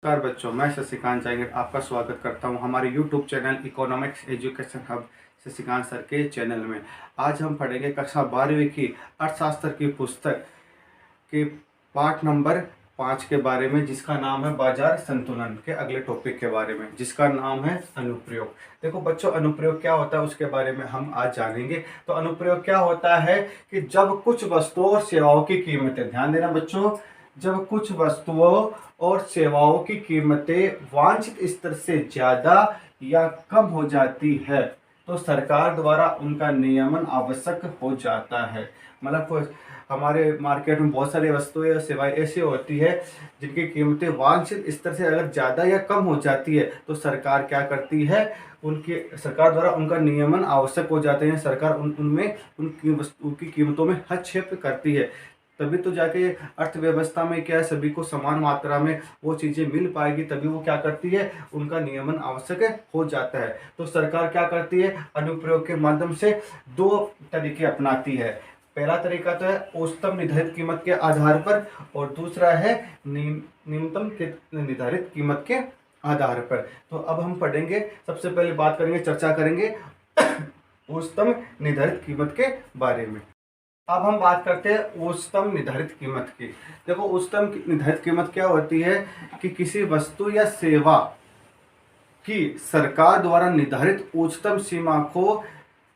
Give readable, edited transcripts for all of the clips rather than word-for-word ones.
नमस्कार बच्चों, मैं शशिकांत जायंगीर आपका स्वागत करता हूं हमारे YouTube channel economics education hub Shashikant sir के चैनल में। आज हम पढ़ेंगे कक्षा 12वीं की अर्थशास्त्र की पुस्तक के पाठ नंबर 5 के बारे में, जिसका नाम है बाजार संतुलन के अगले टॉपिक के बारे में, जिसका नाम है अनुप्रयोग। देखो बच्चों, अनुप्रयोग क्या होता है उसके बारे में हम आज जानेंगे। तो अनुप्रयोग क्या होता है कि जब कुछ वस्तुओं और सेवाओं की कीमतें, ध्यान देना बच्चों, जब कुछ वस्तुओं और सेवाओं की कीमतें वांछित स्तर से ज्यादा या कम हो जाती है तो सरकार द्वारा उनका नियमन आवश्यक हो जाता है। मतलब हमारे मार्केट में बहुत सारी वस्तुएं और सेवाएं ऐसी होती है जिनकी कीमतें वांछित स्तर से अगर ज्यादा या कम हो जाती है तो सरकार क्या करती है, सरकार द्वारा उनका नियमन आवश्यक हो जाते हैं। सरकार उनमें उनकी वस्तु की कीमतों में हस्तक्षेप करती है, तभी तो जाके अर्थव्यवस्था में क्या है, सभी को समान मात्रा में वो चीजें मिल पाएगी, तभी वो क्या करती है, उनका नियमन आवश्यक हो जाता है। तो सरकार क्या करती है, अनुप्रयोग के माध्यम से दो तरीके अपनाती है। पहला तरीका तो है औसतन निर्धारित कीमत के आधार पर, और दूसरा है न्यूनतम निर्धारित कीमत के आधार पर। तो अब हम पढ़ेंगे, सबसे पहले बात करेंगे, चर्चा करेंगे औसतन निर्धारित कीमत के बारे में। अब हम बात करते हैं औसतन निर्धारित कीमत की। देखो, औसतन निर्धारित कीमत क्या होती है कि किसी वस्तु या सेवा की सरकार द्वारा निर्धारित उच्चतम सीमा को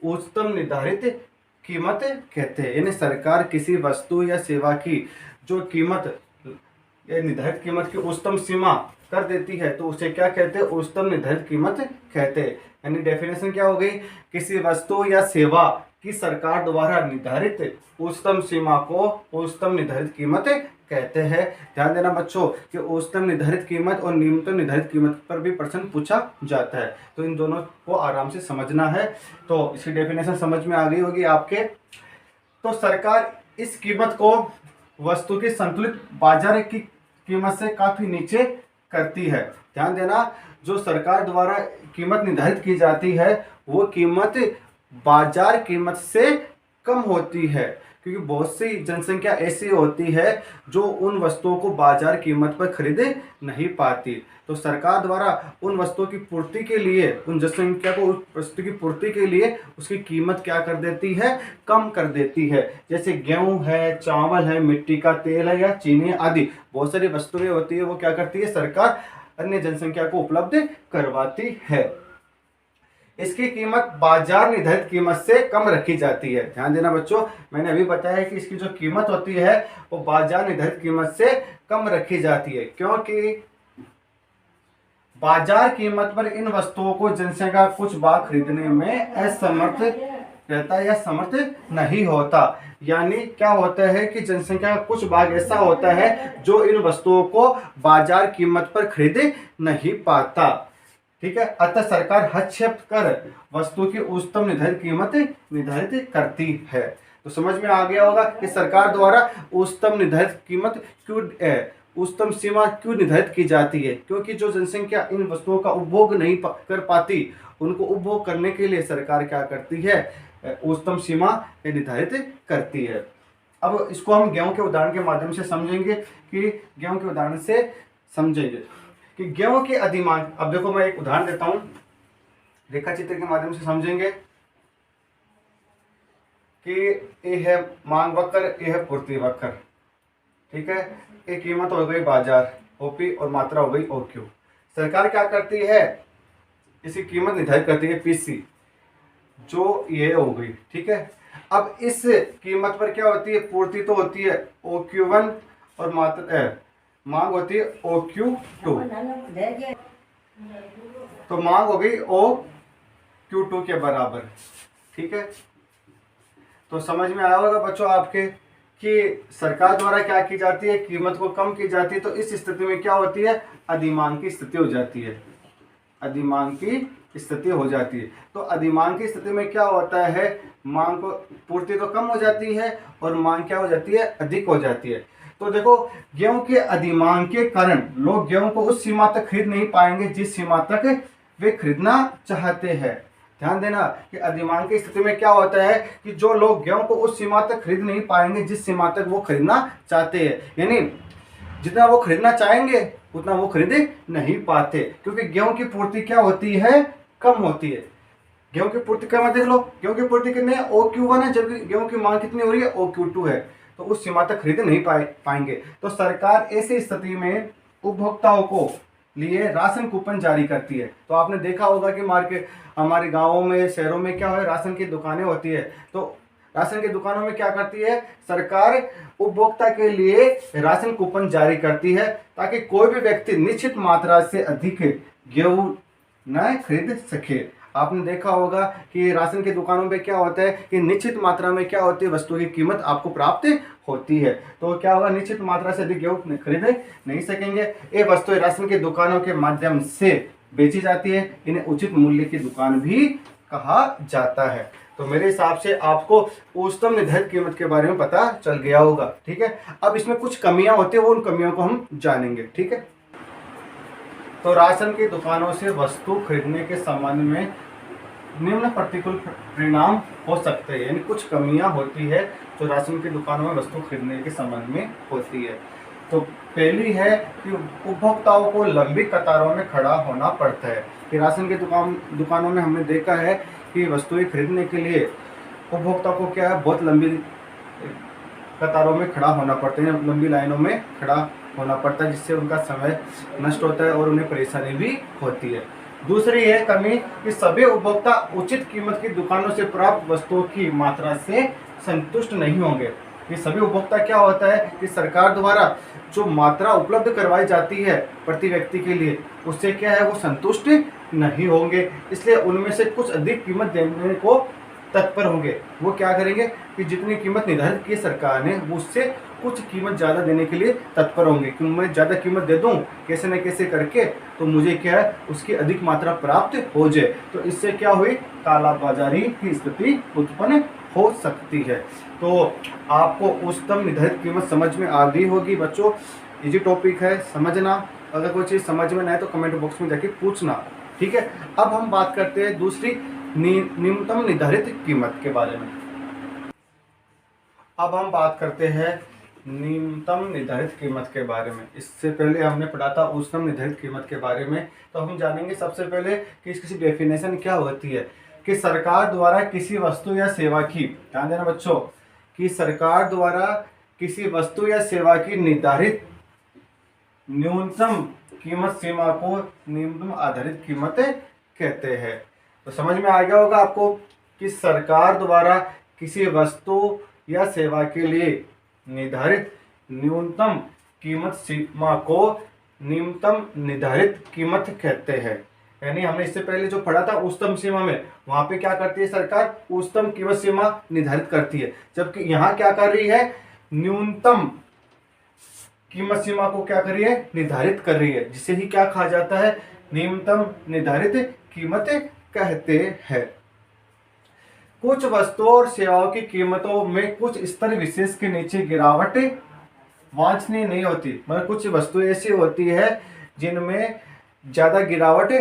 औसतन निर्धारित कीमत कहते हैं। यानी सरकार किसी वस्तु या सेवा की जो कीमत या निर्धारित कीमत की उच्चतम सीमा कर देती है तो उसे क्या कहते हैं, औसतन निर्धारित कीमत कहते हैं। यानी डेफिनेशन क्या हो गई, किसी वस्तु या सेवा की सरकार द्वारा निर्धारित उच्चतम सीमा को औसतन निर्धारित कीमत कहते हैं। ध्यान देना बच्चों कि औसतन निर्धारित कीमत और न्यूनतम निर्धारित कीमत पर भी प्रश्न पूछा जाता है, तो इन दोनों को आराम से समझना है। तो इसकी डेफिनेशन समझ में आ गई होगी आपके। तो सरकार इस कीमत को वस्तु की संतुलित बाजार की कीमत से काफी नीचे करती है। ध्यान देना, जो सरकार द्वारा कीमत निर्धारित की जाती है वो कीमत बाजार कीमत से कम होती है, क्योंकि बहुत सी जनसंख्या ऐसी होती है जो उन वस्तुओं को बाजार कीमत पर खरीद नहीं पाती। तो सरकार द्वारा उन वस्तुओं की पूर्ति के लिए, उन जनसंख्या को उस वस्तु की पूर्ति के लिए उसकी कीमत क्या कर देती है, कम कर देती है। जैसे गेहूं है, चावल है, मिट्टी का तेल है या चीनी आदि बहुत सारी वस्तुएं होती है, वो क्या करती है, सरकार अन्य जनसंख्या को उपलब्ध करवाती है। इसकी कीमत बाजार निर्धारित कीमत से कम रखी जाती है। ध्यान देना बच्चों, मैंने अभी बताया कि इसकी जो कीमत होती है वो बाजार निर्धारित कीमत से कम रखी जाती है, क्योंकि बाजार कीमत पर इन वस्तुओं को जनसंख्या का कुछ भाग खरीदने में असमर्थ रहता है या समर्थ नहीं होता। यानी क्या होता है कि जनसंख्या का कुछ भाग ऐसा होता है जो इन वस्तुओं को बाजार कीमत पर खरीद नहीं पाता। ठीक है, अतः सरकार हस्तक्षेप कर वस्तु की उच्चतम निर्धारित कीमत निर्धारित करती है। तो समझ में आ गया होगा कि सरकार द्वारा उच्चतम निर्धारित कीमत क्यों, उच्चतम सीमा क्यों निर्धारित की जाती है, क्योंकि जो जनसंख्या इन वस्तुओं का उपभोग नहीं कर पाती, उनको उपभोग करने के लिए सरकार क्या करती है, उच्चतम सीमा निर्धारित करती है। अब इसको हम गेहूं के उदाहरण के माध्यम से समझेंगे, कि गेहूं के उदाहरण से समझेंगे कि गेहूं के अधिमांग। अब देखो, मैं एक उदाहरण देता हूं, रेखा चित्र के माध्यम से समझेंगे कि ये है मांग वक्र, ये है पूर्ति वक्र। ठीक है, ये कीमत हो गई बाजार ओपी और मात्रा हो गई ओक्यू। सरकार क्या करती है, इसकी कीमत निर्धारित करती है पीसी, जो ये हो गई। ठीक है, अब इस कीमत पर क्या होती है, पूर्ति तो होती है OQ1 और मांग होती है OQ2। तो मांग हो गई OQ2 के बराबर। ठीक है, तो समझ में आया होगा बच्चों आपके कि सरकार द्वारा क्या की जाती है, कीमत को कम की जाती है। तो इस स्थिति में क्या होती है, अधिमांग की स्थिति हो जाती है, अधिमांग की स्थिति हो जाती है। तो अधिमांग की स्थिति में क्या होता है, मांग को पूर्ति तो कम हो जाती है और मांग क्या हो जाती है, अधिक हो जाती है। तो देखो, गेहूं के अधिमांग के कारण लोग गेहूं को उस सीमा तक खरीद नहीं पाएंगे जिस सीमा तक वे खरीदना चाहते हैं। ध्यान देना कि अधिमांग की स्थिति में क्या होता है कि जो लोग गेहूं को उस सीमा तक खरीद नहीं पाएंगे जिस सीमा तक वो खरीदना चाहते हैं। यानी जितना वो खरीदना चाहेंगे उतना वो खरीद नहीं पाते, क्योंकि गेहूं की पूर्ति क्या होती है, कम होती है। गेहूं की पूर्ति कम है, देख लो गेहूं की पूर्ति कितनी है, OQ1 है, जबकि गेहूं की मांग कितनी हो रही है, OQ2 है। तो उस सीमा तक खरीद नहीं पाएंगे। तो सरकार ऐसी स्थिति में उपभोक्ताओं को लिए राशन कूपन जारी करती है। तो आपने देखा होगा कि मार्केट, हमारे गाँवों में, शहरों में क्या है, राशन की दुकानें होती है। तो राशन की दुकानों में क्या करती है सरकार, उपभोक्ता के लिए राशन कूपन जारी करती है, ताकि कोई भी व्यक्ति निश्चित मात्रा से अधिक गेहूं न खरीद सके। आपने देखा होगा कि राशन की दुकानों पे क्या होता है कि निश्चित मात्रा में क्या होती है, वस्तु की कीमत आपको प्राप्त होती है। तो क्या होगा, निश्चित मात्रा से अधिक गेहूं खरीद नहीं सकेंगे। ये वस्तुएं राशन की दुकानों के माध्यम से बेची जाती है, इन्हें उचित मूल्य की दुकान भी कहा जाता है। तो मेरे हिसाब से आपको उच्चतम निर्धारित कीमत के बारे में पता चल गया होगा, ठीक है। अब इसमें कुछ कमियां होती है, वो उन कमियों को हम जानेंगे, ठीक है। तो राशन की दुकानों से वस्तु खरीदने के संबंध में निम्न प्रतिकूल परिणाम हो सकते हैं, यानी कुछ कमियां होती है जो राशन की दुकानों में वस्तु खरीदने के संबंध में होती है। तो पहली है कि उपभोक्ताओं को लंबी कतारों में खड़ा होना पड़ता है। कि राशन की दुकानों में हमने देखा है कि वस्तुएं खरीदने के लिए उपभोक्ता को क्या है, बहुत लंबी कतारों में खड़ा होना पड़ता है, लंबी लाइनों में खड़ा होना पड़ता है, जिससे उनका समय नष्ट होता है और उन्हें परेशानी भी होती है। दूसरी है कमी कि सभी उपभोक्ता उचित कीमत की दुकानों से प्राप्त वस्तुओं की मात्रा से संतुष्ट नहीं होंगे। ये सभी उपभोक्ता क्या होता है कि सरकार द्वारा जो मात्रा उपलब्ध करवाई जाती है प्रति व्यक्ति के लिए, उससे क्या है, वो संतुष्ट नहीं होंगे, इसलिए उनमें से कुछ अधिक कीमत देने को तत्पर होंगे। वो क्या करेंगे कि जितनी कीमत निर्धारित की सरकार ने, उससे कुछ कीमत ज़्यादा देने के लिए तत्पर होंगे कि मैं ज़्यादा कीमत दे दूं कैसे न कैसे करके, तो मुझे क्या है उसकी अधिक मात्रा प्राप्त हो जाए। तो इससे क्या हुई, कालाबाजारी की स्थिति उत्पन्न हो सकती है। तो आपको उच्चतम निर्धारित कीमत समझ में आ गई होगी बच्चों। इजी टॉपिक है, समझना। अगर कोई चीज़ समझ में ना आए तो कमेंट बॉक्स में जाके पूछना, ठीक है। अब हम बात करते हैं दूसरी न्यूनतम निर्धारित कीमत के बारे में। अब हम बात करते हैं न्यूनतम निर्धारित कीमत के बारे में। इससे पहले हमने पढ़ा था उच्चतम निर्धारित कीमत के बारे में। तो हम जानेंगे सबसे पहले कि इसकी डेफिनेशन क्या होती है। कि सरकार द्वारा किसी वस्तु या सेवा की, ध्यान देना बच्चों, कि सरकार द्वारा किसी वस्तु या सेवा की निर्धारित न्यूनतम कीमत सीमा को न्यूनतम आधारित कीमत कहते हैं। तो समझ में आ गया होगा आपको कि सरकार द्वारा किसी वस्तु या सेवा के लिए निर्धारित न्यूनतम कीमत सीमा को न्यूनतम निर्धारित कीमत कहते हैं। यानी हमने इससे पहले जो पढ़ा था उच्चतम सीमा में, वहां पे क्या करती है सरकार, उच्चतम कीमत सीमा निर्धारित करती है, जबकि यहाँ क्या कर रही है, न्यूनतम कीमत सीमा को क्या कर रही है, निर्धारित कर रही है, जिसे ही क्या कहा जाता है, न्यूनतम निर्धारित कीमत कहते हैं। कुछ वस्तुओं और सेवाओं की कीमतों में कुछ स्तर विशेष के नीचे गिरावट वांछनीय नहीं होती। मतलब कुछ वस्तुएं ऐसी होती है जिनमें ज्यादा गिरावट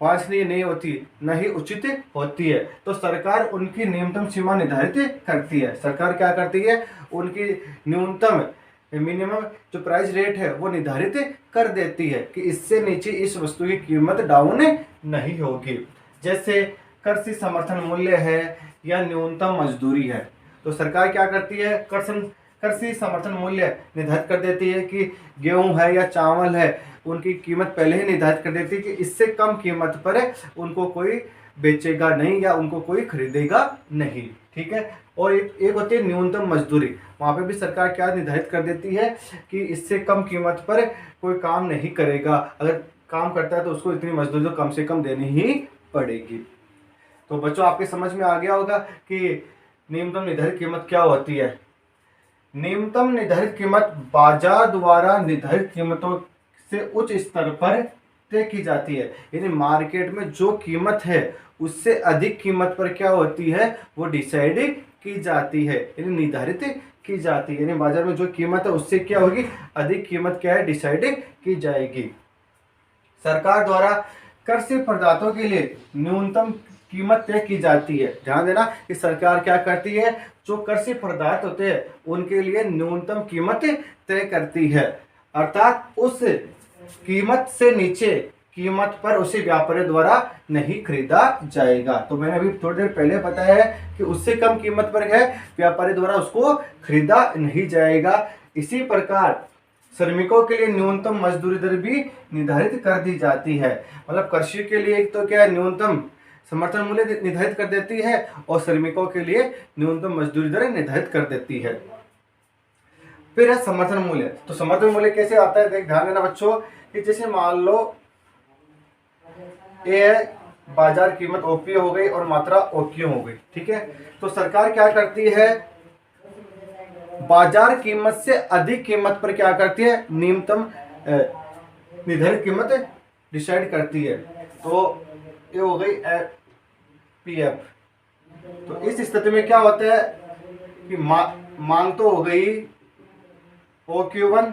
वांछनीय नहीं होती, न ही उचित होती है। तो सरकार उनकी न्यूनतम सीमा निर्धारित करती है। सरकार क्या करती है, उनकी न्यूनतम मिनिमम जो प्राइस रेट है वो निर्धारित कर देती है कि इससे नीचे इस वस्तु की कीमत डाउन नहीं होगी। जैसे कृषि समर्थन मूल्य है या न्यूनतम मजदूरी है। तो सरकार क्या करती है, कृषि समर्थन मूल्य निर्धारित कर देती है कि गेहूं है या चावल है, उनकी कीमत पहले ही निर्धारित कर देती है कि इससे कम कीमत पर उनको कोई बेचेगा नहीं या उनको कोई खरीदेगा नहीं, ठीक है। और एक होती है न्यूनतम मजदूरी, वहाँ पे भी सरकार क्या निर्धारित कर देती है कि इससे कम कीमत पर कोई काम नहीं करेगा, अगर काम करता है तो उसको इतनी मजदूरी तो कम से कम देनी ही पड़ेगी। तो बच्चों आपके समझ में आ गया होगा कि न्यूनतम निर्धारित कीमत क्या होती है। न्यूनतम निर्धारित कीमत बाजार द्वारा निर्धारित कीमतों से उच्च स्तर पर तय की जाती है। यानी मार्केट में जो कीमत है उससे अधिक कीमत पर क्या होती है, वो डिसाइड की जाती है, यानी निर्धारित की जाती है। यानी बाजार में जो कीमत है उससे क्या होगी, अधिक कीमत क्या है, डिसाइड की जाएगी। सरकार द्वारा कृषि पदार्थों के लिए न्यूनतम कीमत तय की जाती है। ध्यान देना कि सरकार क्या करती है, जो कृषि पदार्थ होते हैं उनके लिए न्यूनतम कीमत तय करती है। अर्थात उस कीमत से नीचे कीमत पर उसे व्यापारी द्वारा नहीं खरीदा जाएगा। तो मैंने अभी थोड़ी देर पहले बताया है कि उससे कम कीमत पर है व्यापारी द्वारा उसको खरीदा नहीं जाएगा। इसी प्रकार श्रमिकों के लिए न्यूनतम मजदूरी दर भी निर्धारित कर दी जाती है। मतलब कृषि के लिए एक तो क्या है, न्यूनतम समर्थन मूल्य निर्धारित कर देती है और श्रमिकों के लिए न्यूनतम मजदूरी दर निर्धारित कर देती है। फिर है समर्थन मूल्य। तो समर्थन मूल्य कैसे आता है, देख ध्यान देना बच्चों कि जैसे मान लो ये है बाजार कीमत ओपी हो गई और मात्रा ओक्यू हो गई, ठीक है। तो सरकार क्या करती है, बाजार कीमत से अधिक कीमत पर क्या करती है, न्यूनतम निर्धारित कीमत डिसाइड करती है। तो ये हो गई पीएफ। तो इस स्थिति में क्या होता है कि मांग तो हो गई OQ1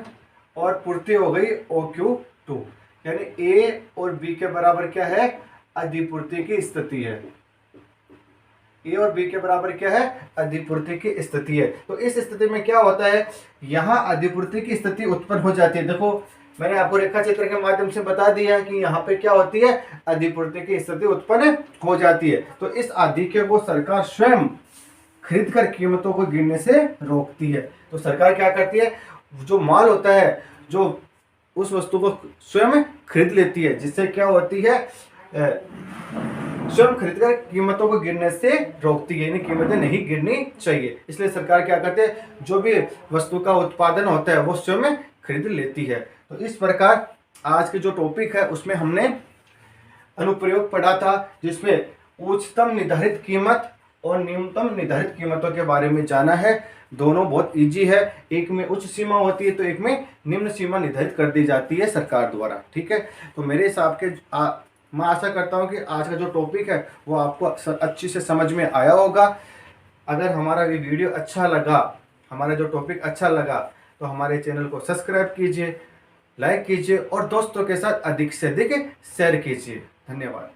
और पूर्ति हो गई OQ2, यानी ए और बी के बराबर क्या है, अधिपूर्ति की स्थिति है। ए और बी के बराबर क्या है, अधिपूर्ति की स्थिति है। तो इस स्थिति में क्या होता है, यहाँ अधिपूर्ति की स्थिति उत्पन्न हो जाती है। देखो मैंने आपको रेखा चित्र के माध्यम से बता दिया कि यहाँ पे क्या होती है, अधिपूर्ति की स्थिति उत्पन्न हो जाती है। तो इस अधिक्य को सरकार स्वयं खरीद कर कीमतों को गिरने से रोकती है। तो सरकार क्या करती है, जो माल होता है जो उस वस्तु को स्वयं खरीद लेती है, जिससे क्या होती है, स्वयं खरीदकर कीमतों को गिरने से रोकती है, यानी कीमतें नहीं गिरनी चाहिए। इसलिए सरकार क्या करती है, जो भी वस्तु का उत्पादन होता है वो स्वयं खरीद लेती है। तो इस प्रकार आज के जो टॉपिक है उसमें हमने अनुप्रयोग पढ़ा था, जिसमें उच्चतम निर्धारित कीमत और न्यूनतम निर्धारित कीमतों के बारे में जाना है। दोनों बहुत इजी है, एक में उच्च सीमा होती है तो एक में निम्न सीमा निर्धारित कर दी जाती है सरकार द्वारा, ठीक है। तो मेरे हिसाब के मैं आशा करता हूँ कि आज का जो टॉपिक है वो आपको अच्छी से समझ में आया होगा। अगर हमारा ये वीडियो अच्छा लगा, हमारा जो टॉपिक अच्छा लगा, तो हमारे चैनल को सब्सक्राइब कीजिए, लाइक कीजिए और दोस्तों के साथ अधिक से अधिक शेयर कीजिए। धन्यवाद।